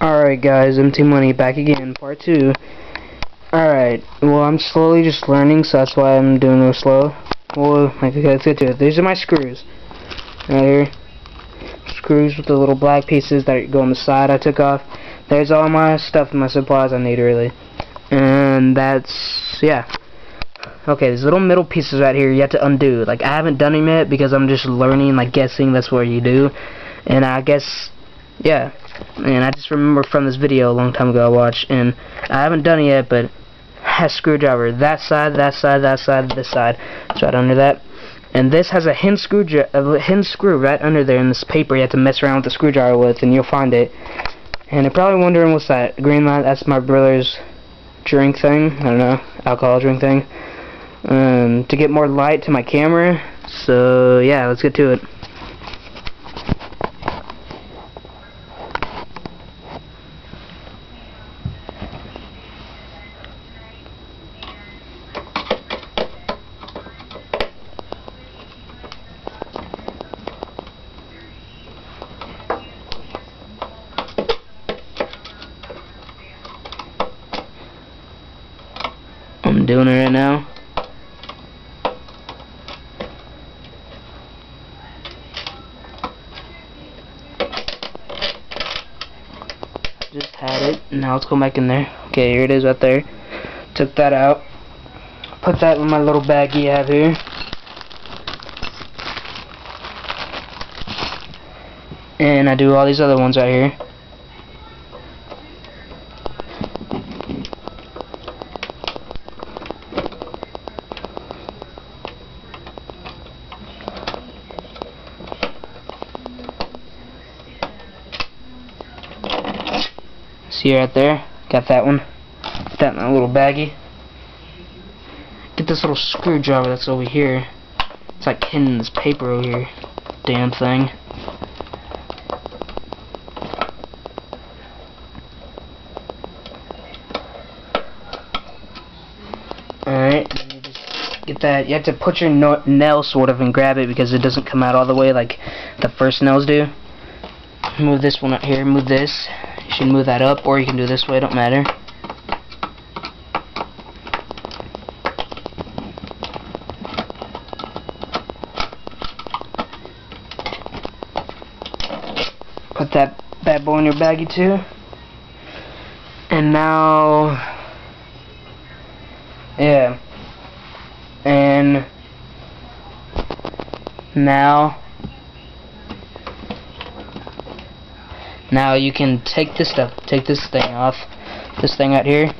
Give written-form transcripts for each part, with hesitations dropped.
Alright guys, MT Money back again, part 2. Alright, well I'm slowly just learning, so that's why I'm doing real slow. Well, okay, let's get to it. These are my screws. Right here. Screws with the little black pieces that go on the side I took off. There's all my stuff, my supplies I need really. And that's, yeah. Okay, these little middle pieces right here you have to undo. Like, I haven't done them yet because I'm just learning, like guessing that's what you do. And I guess, yeah. And I just remember from this video a long time ago I watched, and I haven't done it yet, but has screwdriver that side, this side. It's right under that. And this has a hinge screw right under there in this paper you have to mess around with the screwdriver with, and you'll find it. And you're probably wondering what's that green light. That's my brother's drink thing. I don't know, alcohol drink thing. To get more light to my camera. So yeah, let's get to it. I'm doing it right now. Just had it. Now let's go back in there. Okay, here it is right there. Took that out. Put that in my little baggie I have here. And I do all these other ones right here. See right there? Got that one. Put that in my little baggie. Get this little screwdriver that's over here. It's like hidden in this paper over here. Damn thing. Alright, then you just get that. You have to put your nail sort of and grab it because it doesn't come out all the way like the first nails do. Move this one out here, move this. You should move that up, or you can do this way, it don't matter. Put that bad boy in your baggie too. And now, yeah. And now you can take this thing off. This thing out here.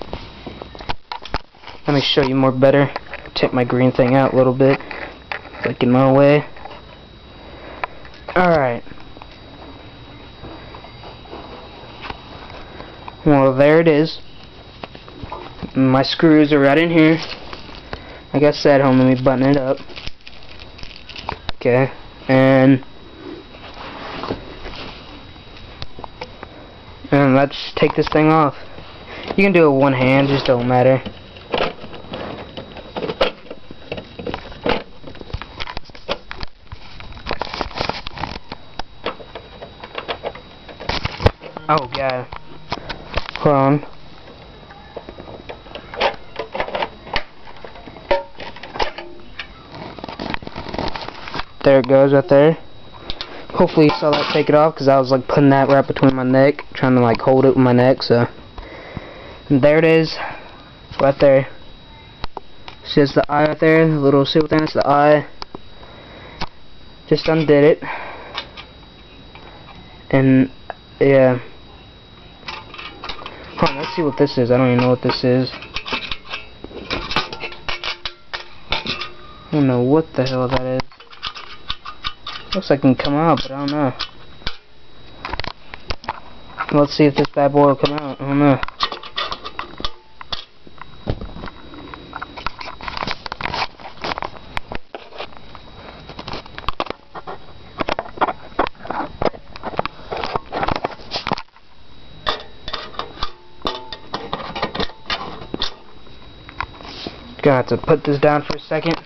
Let me show you more better. Take my green thing out a little bit. It's like in my way. Alright. Well, there it is. My screws are right in here. Like I said, let me button it up. Okay. And let's take this thing off. You can do it with one hand, just don't matter. Oh god. Hold on. There it goes right there. Hopefully you saw that take it off, because I was like putting that right between my neck, trying to like hold it with my neck. So and there it is, right there. See, it's the eye right there, the little silver thing. It's the eye. Just undid it, and yeah. Hold on, let's see what this is. I don't even know what this is. I don't know what the hell that is. Looks like it can come out, but I don't know. Let's see if this bad boy will come out. I don't know. Gonna have to put this down for a second.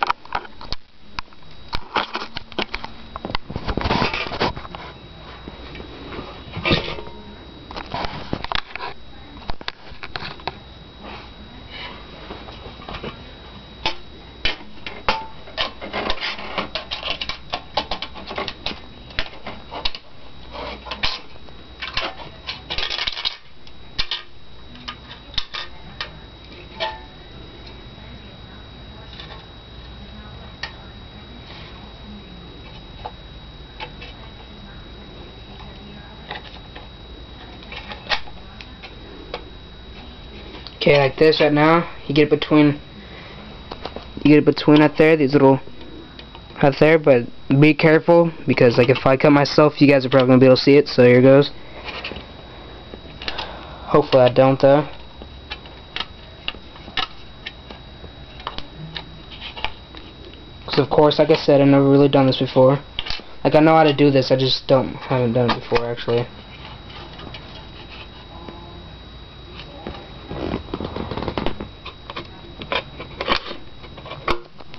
Okay, like this right now. You get it between right there, these little right there, but be careful because like if I cut myself, you guys are probably gonna be able to see it. So here goes. Hopefully I don't though. Because of course, like I said, I've never really done this before. Like I know how to do this, I just haven't done it before actually.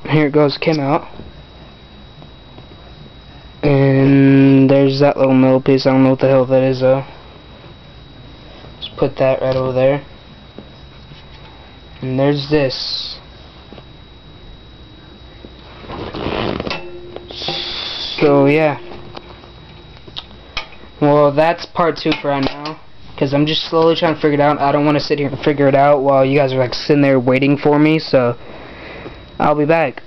Here it goes, came out. And there's that little middle piece, I don't know what the hell that is though. Just put that right over there. And there's this. So yeah. Well, that's part 2 for right now. Because I'm just slowly trying to figure it out. I don't want to sit here and figure it out while you guys are like sitting there waiting for me. So I'll be back.